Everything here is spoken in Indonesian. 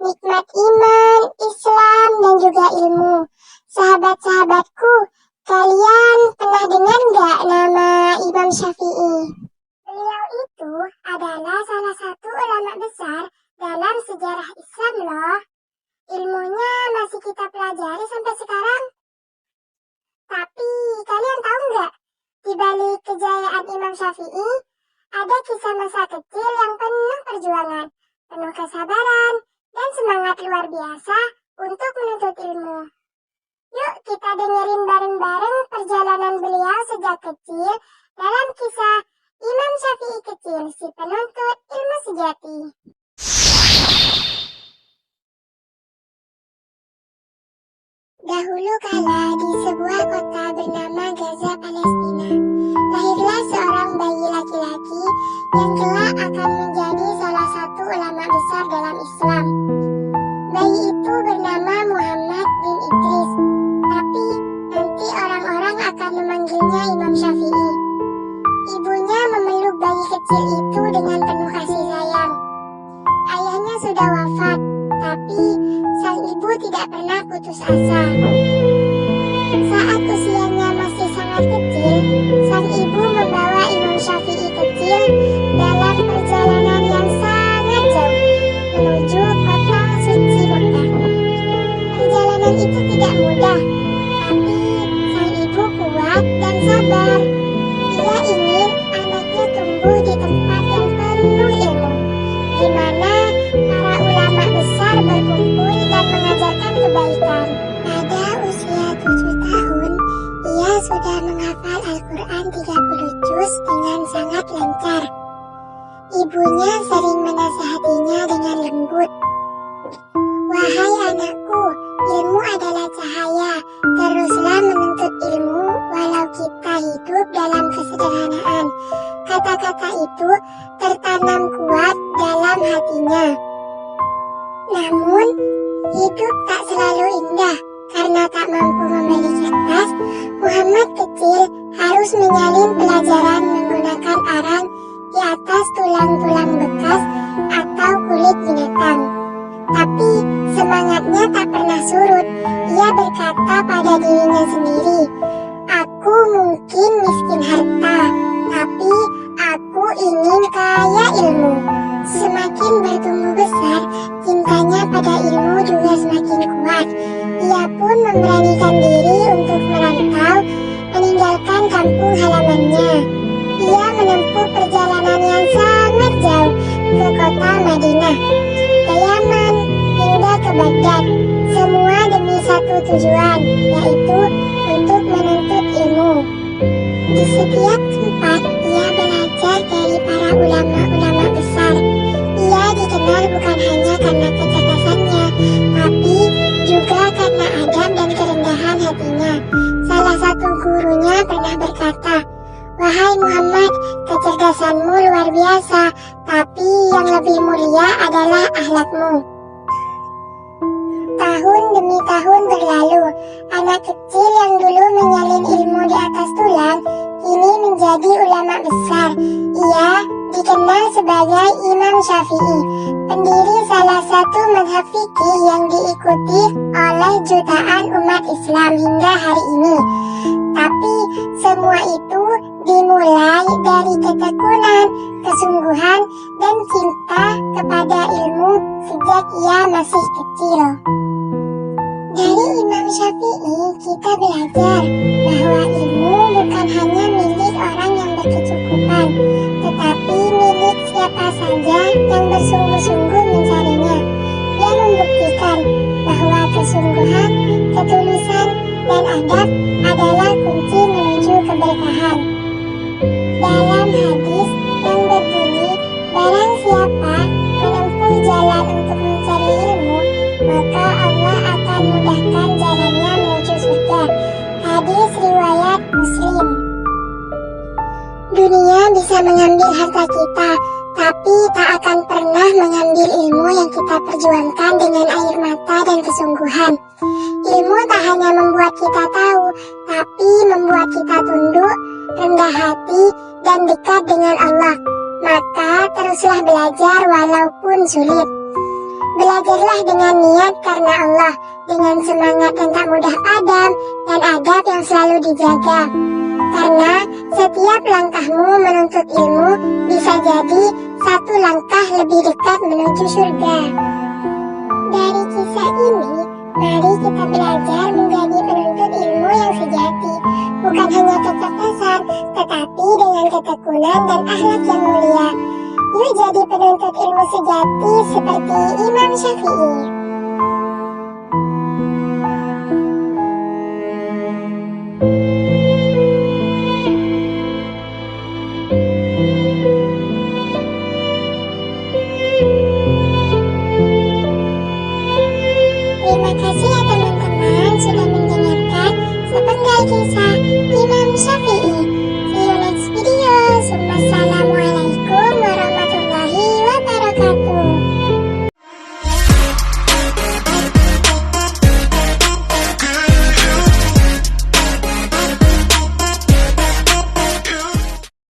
nikmat iman, Islam, dan juga ilmu. Sahabat-sahabatku, kalian pernah dengar nggak nama Imam Syafi'i? Beliau itu adalah salah satu ulama besar dalam sejarah Islam loh. Ilmunya masih kita pelajari sampai sekarang. Tapi kalian tahu nggak, di balik kejayaan Imam Syafi'i, ada kisah masa kecil yang penuh perjuangan, penuh kesabaran, dan semangat luar biasa untuk menuntut ilmu. Yuk kita dengerin bareng-bareng perjalanan beliau sejak kecil dalam kisah Imam Syafi'i kecil, si penuntut ilmu sejati. Dahulu kala di sebuah kota bernama Gaza, Palestina, lahirlah seorang bayi laki-laki yang kelak akan menjadi salah satu ulama besar dalam Islam. Bayi itu bernama Muhammad bin Idris, tapi nanti orang-orang akan memanggilnya Imam Syafi'i. Ibunya memeluk bayi kecil itu dengan penuh kasih sayang. Ayahnya sudah wafat, tapi sang ibu tidak pernah putus asa. Saat usianya masih sangat kecil, sang ibu membawa Imam Syafi'i kecil dalam perjalanan yang sangat jauh menuju kota suci Mekah. Perjalanan itu tidak mudah, tapi sang ibu kuat dan sabar. Ia ingin anaknya tumbuh di tempat yang penuh ilmu, di mana para ulama besar berkumpul dan mengajarkan kebaikan. Pada usia 7 tahun, ia sudah menghafal Al-Quran 30 juz dengan sangat lancar. Ibunya sering menasihatinya dengan lembut. Wahai anakku, ilmu adalah cahaya. Teruslah menuntut ilmu walau kita hidup dalam kesederhanaan. Kata-kata itu tertanam kuat dalam hatinya. Namun, hidup tak selalu indah. Karena tak mampu membeli kertas, Muhammad kecil harus menyalin pelajaran menggunakan arang di atas tulang-tulang bekas atau kulit binatang. Tapi semangatnya tak pernah surut. Ia berkata pada dirinya sendiri, "Aku mungkin miskin harta, tapi aku ingin kaya ilmu." Semakin bertumbuh besar, cintanya pada ilmu juga semakin kuat. Ia pun memberanikan diri untuk merantau, meninggalkan kampung halamannya. Ia menempuh perjalanan yang sangat jauh ke kota Madinah, ke Yaman, hingga ke Baghdad. Semua demi satu tujuan, yaitu untuk menuntut ilmu. Di setiap tempat, ia belajar dari para ulama-ulama besar. Ia dikenal bukan hanya karena kecerdasannya, tapi juga karena adab dan kerendahan hatinya. Salah satu gurunya pernah berkata, "Wahai Muhammad, kecerdasanmu luar biasa, tapi yang lebih mulia adalah akhlakmu." Tahun demi tahun berlalu, anak kecil yang dulu menyalin ilmu di atas tulang, kini menjadi ulama besar. Ia dikenal sebagai Imam Syafi'i, pendiri salah satu mazhab fikih yang diikuti oleh jutaan umat Islam hingga hari ini. Tapi semua itu dimulai dari ketekunan, kesungguhan, dan cinta kepada ilmu sejak ia masih kecil. Dari Imam Syafi'i kita belajar bahwa ilmu bukan hanya milik orang yang berkecukupan, tetapi milik siapa saja yang bersungguh-sungguh mencarinya. Dia membuktikan bahwa kesungguhan, ketulusan, dan adab adalah kunci menuju keberkahan. Dalam hadis yang berbunyi, "Barang siapa menempuh jalan untuk mencari ilmu, maka Allah akan mudahkan jalannya menuju surga." Hadis riwayat Muslim. Dunia bisa mengambil harta kita, tapi tak akan pernah mengambil ilmu yang kita perjuangkan dengan air mata dan kesungguhan. Ilmu tak hanya membuat kita tahu, tapi membuat kita tunduk, rendah hati, dan dekat dengan Allah. Maka teruslah belajar walaupun sulit. Belajarlah dengan niat karena Allah, dengan semangat yang tak mudah padam, dan adab yang selalu dijaga. Karena setiap langkahmu menuntut ilmu bisa jadi satu langkah lebih dekat menuju surga. Dari kisah ini, mari kita belajar menjadi penuntut ilmu yang sejati, bukan hanya kecerdasan, tetapi dengan ketekunan dan akhlak yang mulia. Yuk jadi penuntut ilmu sejati seperti Imam Syafi'i. Terima kasih ya teman-teman sudah mendengarkan sepenggal kisah.